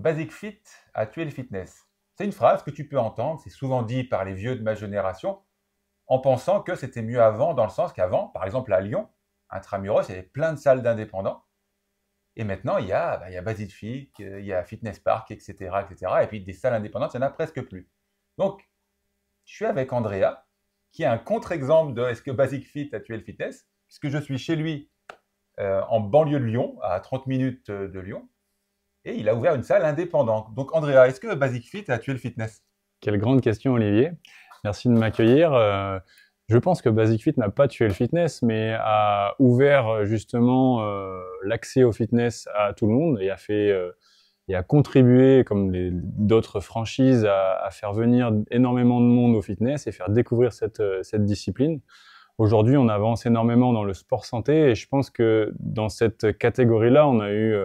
Basic Fit a tué le fitness. C'est une phrase que tu peux entendre, c'est souvent dit par les vieux de ma génération, en pensant que c'était mieux avant, dans le sens qu'avant, par exemple à Lyon, intramuros, il y avait plein de salles d'indépendants. Et maintenant, il y a Basic Fit, il y a Fitness Park, etc., etc. Et puis des salles indépendantes, il n'y en a presque plus. Donc, je suis avec Andrea, qui est un contre-exemple de est-ce que Basic Fit a tué le fitness, puisque je suis chez lui en banlieue de Lyon, à 30 minutes de Lyon, et il a ouvert une salle indépendante. Donc, Andrea, est-ce que Basic Fit a tué le fitness? Quelle grande question, Olivier. Merci de m'accueillir. Je pense que Basic Fit n'a pas tué le fitness, mais a ouvert justement l'accès au fitness à tout le monde et a contribué, comme d'autres franchises, à faire venir énormément de monde au fitness et faire découvrir cette discipline. Aujourd'hui, on avance énormément dans le sport santé et je pense que dans cette catégorie-là, on a eu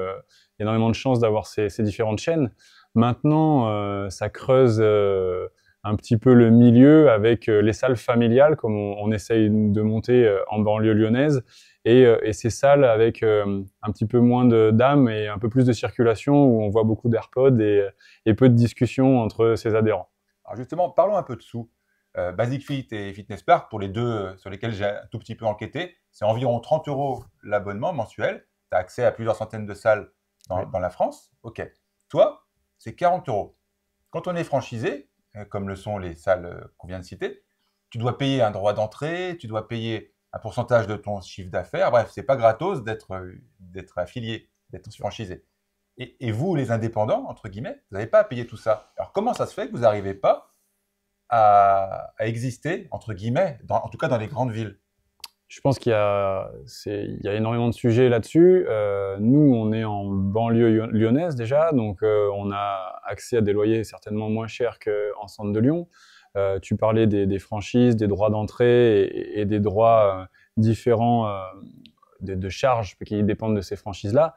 énormément de chance d'avoir ces différentes chaînes. Maintenant, ça creuse un petit peu le milieu avec les salles familiales, comme on essaye de monter en banlieue lyonnaise, et ces salles avec un petit peu moins d'âme et un peu plus de circulation, où on voit beaucoup d'AirPods et peu de discussions entre ses adhérents. Alors justement, parlons un peu de sous. Basic Fit et Fitness Park, pour les deux sur lesquels j'ai un tout petit peu enquêté, c'est environ 30 € l'abonnement mensuel. Tu as accès à plusieurs centaines de salles dans la France. OK. Toi, c'est 40 €. Quand on est franchisé, comme le sont les salles qu'on vient de citer, tu dois payer un droit d'entrée, tu dois payer un pourcentage de ton chiffre d'affaires. Bref, c'est pas gratos d'être affilié, d'être franchisé. Et vous, les indépendants, entre guillemets, vous n'avez pas à payer tout ça. Alors comment ça se fait que vous n'arrivez pas à exister, entre guillemets, en tout cas dans les grandes villes? Je pense il y a énormément de sujets là-dessus. Nous, on est en banlieue lyonnaise déjà, donc on a accès à des loyers certainement moins chers qu'en centre de Lyon. Tu parlais des franchises, des droits d'entrée et des droits différents de charges qui dépendent de ces franchises-là,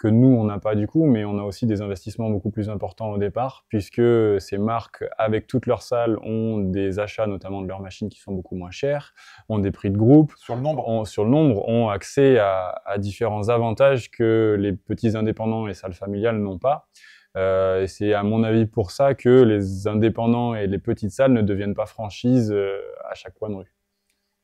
que nous, on n'a pas du coup, mais on a aussi des investissements beaucoup plus importants au départ, puisque ces marques, avec toutes leurs salles, ont des achats, notamment de leurs machines, qui sont beaucoup moins chers, ont des prix de groupe, Sur le nombre? ont accès à différents avantages que les petits indépendants et salles familiales n'ont pas. Et c'est à mon avis pour ça que les indépendants et les petites salles ne deviennent pas franchises à chaque coin de rue.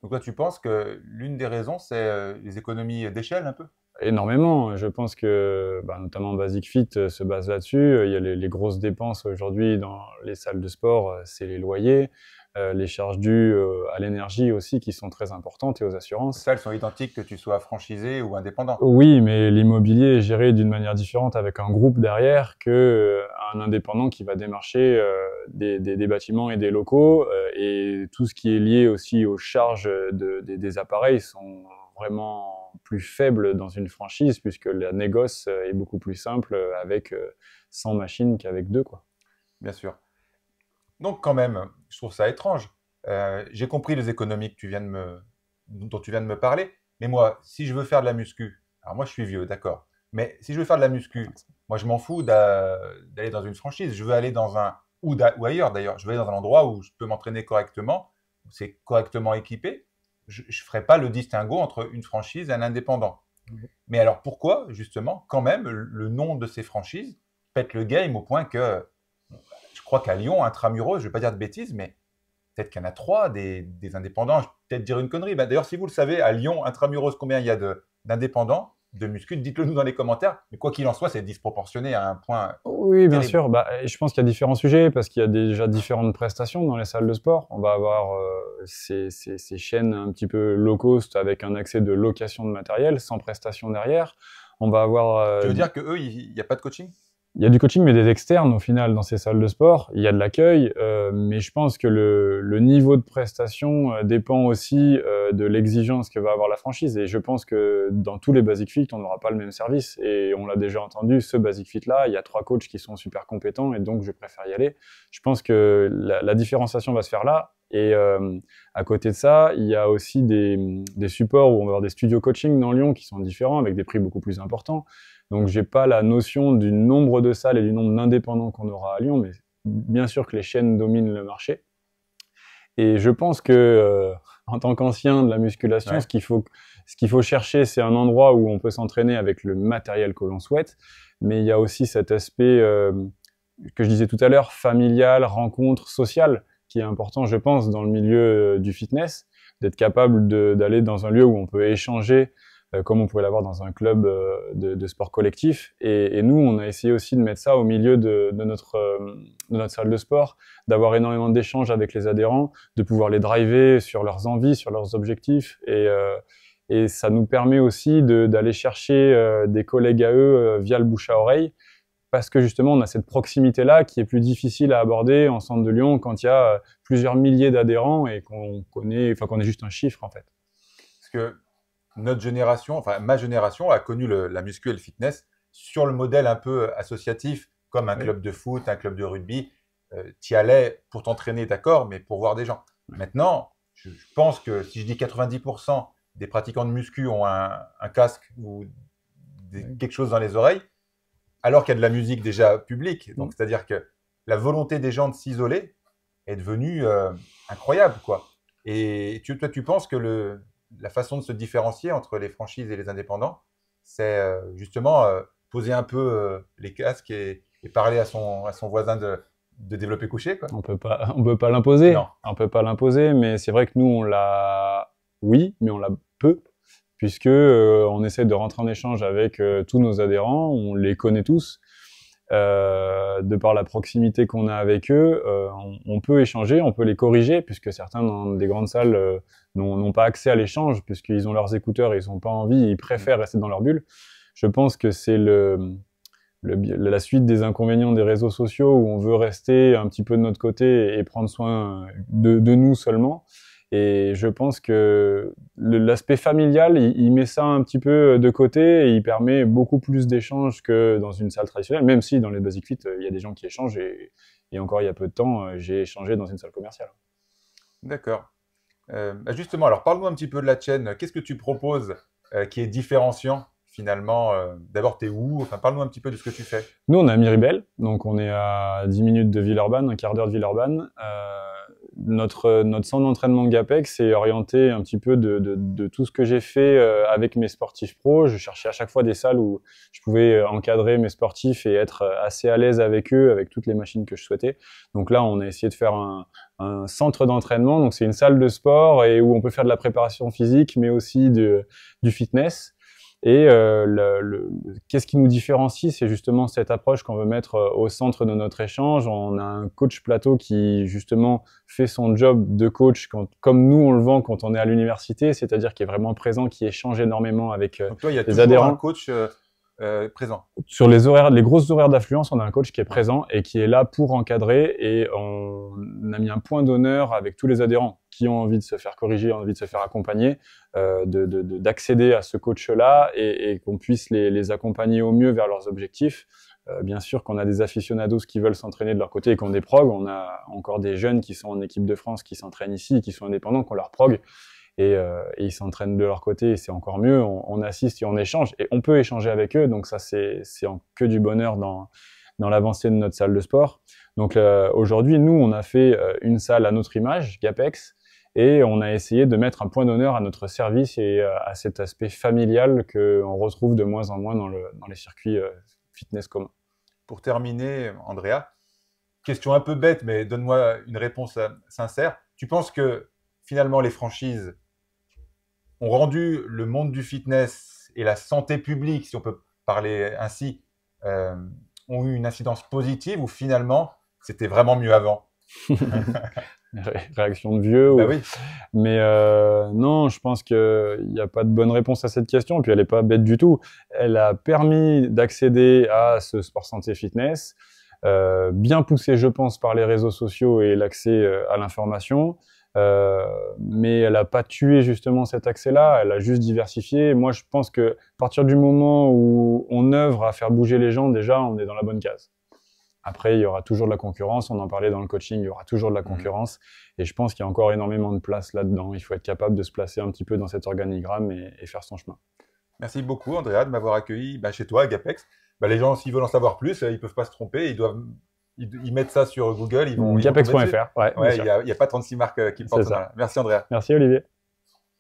Donc toi, tu penses que l'une des raisons, c'est les économies d'échelle un peu? Énormément. Je pense que, notamment Basic Fit se base là-dessus. Il y a les grosses dépenses aujourd'hui dans les salles de sport, c'est les loyers, les charges dues à l'énergie aussi qui sont très importantes et aux Les assurances. salles sont identiques que tu sois franchisé ou indépendant. Oui, mais l'immobilier est géré d'une manière différente avec un groupe derrière que un indépendant qui va démarcher des bâtiments et des locaux, et tout ce qui est lié aussi aux charges des appareils sont vraiment plus faibles dans une franchise puisque la négoce est beaucoup plus simple avec 100 machines qu'avec 2, quoi. Bien sûr. Donc quand même, je trouve ça étrange. J'ai compris les économies dont tu viens de me parler, mais moi, si je veux faire de la muscu, alors moi je suis vieux, d'accord, mais si je veux faire de la muscu, moi je m'en fous d'aller dans une franchise, je veux aller dans ou ailleurs d'ailleurs, je veux aller dans un endroit où je peux m'entraîner correctement, où c'est correctement équipé. Je ne ferai pas le distinguo entre une franchise et un indépendant. Mais alors pourquoi, justement, quand même, le nom de ces franchises pète le game au point que je crois qu'à Lyon, intramuros, je ne vais pas dire de bêtises, mais peut-être qu'il y en a trois des indépendants. Je vais peut-être dire une connerie. D'ailleurs, si vous le savez, à Lyon, intramuros, combien il y a d'indépendants, de muscu, dites-le nous dans les commentaires. Mais quoi qu'il en soit, c'est disproportionné à un point Oui, bien terrible. sûr. Je pense qu'il y a différents sujets parce qu'il y a déjà différentes prestations dans les salles de sport. On va avoir ces chaînes un petit peu low cost avec un accès de location de matériel sans prestation derrière. On va avoir Tu veux dire qu'eux, il n'y a pas de coaching? il y a du coaching, mais des externes au final dans ces salles de sport. Il y a de l'accueil, mais je pense que le niveau de prestation dépend aussi de l'exigence que va avoir la franchise. Et je pense que dans tous les Basic Fit, on n'aura pas le même service. Et on l'a déjà entendu, ce Basic Fit-là, il y a 3 coachs qui sont super compétents et donc je préfère y aller. Je pense que la différenciation va se faire là. Et à côté de ça, il y a aussi des supports où on va avoir des studios coaching dans Lyon qui sont différents avec des prix beaucoup plus importants. Donc, j'ai pas la notion du nombre de salles et du nombre d'indépendants qu'on aura à Lyon, mais bien sûr que les chaînes dominent le marché. Et je pense que, en tant qu'ancien de la musculation, Ouais. ce qu'il faut chercher, c'est un endroit où on peut s'entraîner avec le matériel que l'on souhaite, mais il y a aussi cet aspect que je disais tout à l'heure, familial, rencontre, sociale, qui est important, je pense, dans le milieu du fitness, d'être capable d'aller dans un lieu où on peut échanger, comme on pourrait l'avoir dans un club de sport collectif. Et nous, on a essayé aussi de mettre ça au milieu de notre salle de sport, d'avoir énormément d'échanges avec les adhérents, de pouvoir les driver sur leurs envies, sur leurs objectifs. Et ça nous permet aussi d'aller chercher des collègues à eux via le bouche à oreille, parce que justement, on a cette proximité-là qui est plus difficile à aborder en centre de Lyon quand il y a plusieurs milliers d'adhérents et qu'on est juste un chiffre, en fait. Parce que notre génération, enfin ma génération, a connu la muscu et le fitness sur le modèle un peu associatif, comme un club de foot, un club de rugby. Tu y allais pour t'entraîner, d'accord, mais pour voir des gens. Maintenant, je pense que si je dis 90% des pratiquants de muscu ont un casque ou quelque chose dans les oreilles, alors qu'il y a de la musique déjà publique. Donc, c'est-à-dire que la volonté des gens de s'isoler est devenue incroyable, quoi. Et toi, tu penses que la façon de se différencier entre les franchises et les indépendants, c'est justement poser un peu les casques et parler à son voisin de développer couché, quoi. On peut pas l'imposer. Non. On peut pas l'imposer, mais c'est vrai que nous, oui, mais on l'a peu, puisque on essaie de rentrer en échange avec tous nos adhérents, on les connaît tous. De par la proximité qu'on a avec eux, on peut échanger, on peut les corriger, puisque certains dans des grandes salles n'ont pas accès à l'échange, puisqu'ils ont leurs écouteurs et ils n'ont pas envie, ils préfèrent rester dans leur bulle. Je pense que c'est la suite des inconvénients des réseaux sociaux où on veut rester un petit peu de notre côté et prendre soin de nous seulement. Et je pense que l'aspect familial, il met ça un petit peu de côté et il permet beaucoup plus d'échanges que dans une salle traditionnelle, même si dans les Basic Fit, il y a des gens qui échangent et encore il y a peu de temps, j'ai échangé dans une salle commerciale. D'accord. Justement, alors parle-nous un petit peu de la chaîne. Qu'est-ce que tu proposes qui est différenciant finalement? D'abord, t'es où? Enfin, parle-nous un petit peu de ce que tu fais. Nous, on est à Miribel, donc on est à 10 minutes de Villeurbanne, un quart d'heure de Villeurbanne. Notre centre d'entraînement GAPEX est orienté un petit peu de tout ce que j'ai fait avec mes sportifs pros. Je cherchais à chaque fois des salles où je pouvais encadrer mes sportifs et être assez à l'aise avec eux, avec toutes les machines que je souhaitais. Donc là, on a essayé de faire un centre d'entraînement. Donc c'est une salle de sport et où on peut faire de la préparation physique, mais aussi du fitness. Et qu'est-ce qui nous différencie, c'est justement cette approche qu'on veut mettre au centre de notre échange. On a un coach plateau qui justement fait son job de coach comme nous on le vend quand on est à l'université, c'est-à-dire qui est vraiment présent, qui échange énormément avec Donc toi, il y a les toujours adhérents. un coach présent. Sur les grosses horaires d'affluence, on a un coach qui est présent et qui est là pour encadrer, et on a mis un point d'honneur avec tous les adhérents qui ont envie de se faire corriger, envie de se faire accompagner, d'accéder à ce coach-là et qu'on puisse les accompagner au mieux vers leurs objectifs. Bien sûr qu'on a des aficionados qui veulent s'entraîner de leur côté et qui ont des progs. On a encore des jeunes qui sont en équipe de France, qui s'entraînent ici, qui sont indépendants, qui ont leur prog. Et ils s'entraînent de leur côté et c'est encore mieux. On assiste et on échange et on peut échanger avec eux. Donc ça, c'est que du bonheur dans l'avancée de notre salle de sport. Donc aujourd'hui, nous, on a fait une salle à notre image, GAPEX, et on a essayé de mettre un point d'honneur à notre service et à cet aspect familial qu'on retrouve de moins en moins dans les circuits fitness communs. Pour terminer, Andrea, question un peu bête, mais donne-moi une réponse sincère. Tu penses que finalement les franchises ont rendu le monde du fitness et la santé publique, si on peut parler ainsi, ont eu une incidence positive ou finalement c'était vraiment mieux avant? Réaction de vieux. Bah oui. Mais non, je pense qu'il n'y a pas de bonne réponse à cette question, puis elle n'est pas bête du tout. Elle a permis d'accéder à ce sport santé fitness, bien poussé, je pense, par les réseaux sociaux et l'accès à l'information. Mais elle n'a pas tué justement cet accès-là, elle a juste diversifié. Moi, je pense que à partir du moment où on œuvre à faire bouger les gens, déjà, on est dans la bonne case. Après, il y aura toujours de la concurrence. On en parlait dans le coaching, il y aura toujours de la concurrence. Et je pense qu'il y a encore énormément de place là-dedans. Il faut être capable de se placer un petit peu dans cet organigramme et faire son chemin. Merci beaucoup, Andrea, de m'avoir accueilli chez toi, à GAPEX. Les gens, s'ils veulent en savoir plus, ils ne peuvent pas se tromper. Ils mettent ça sur Google. GAPEX.fr. Ouais, il n'y a pas 36 marques qui portent ça. Merci, Andrea. Merci, Olivier.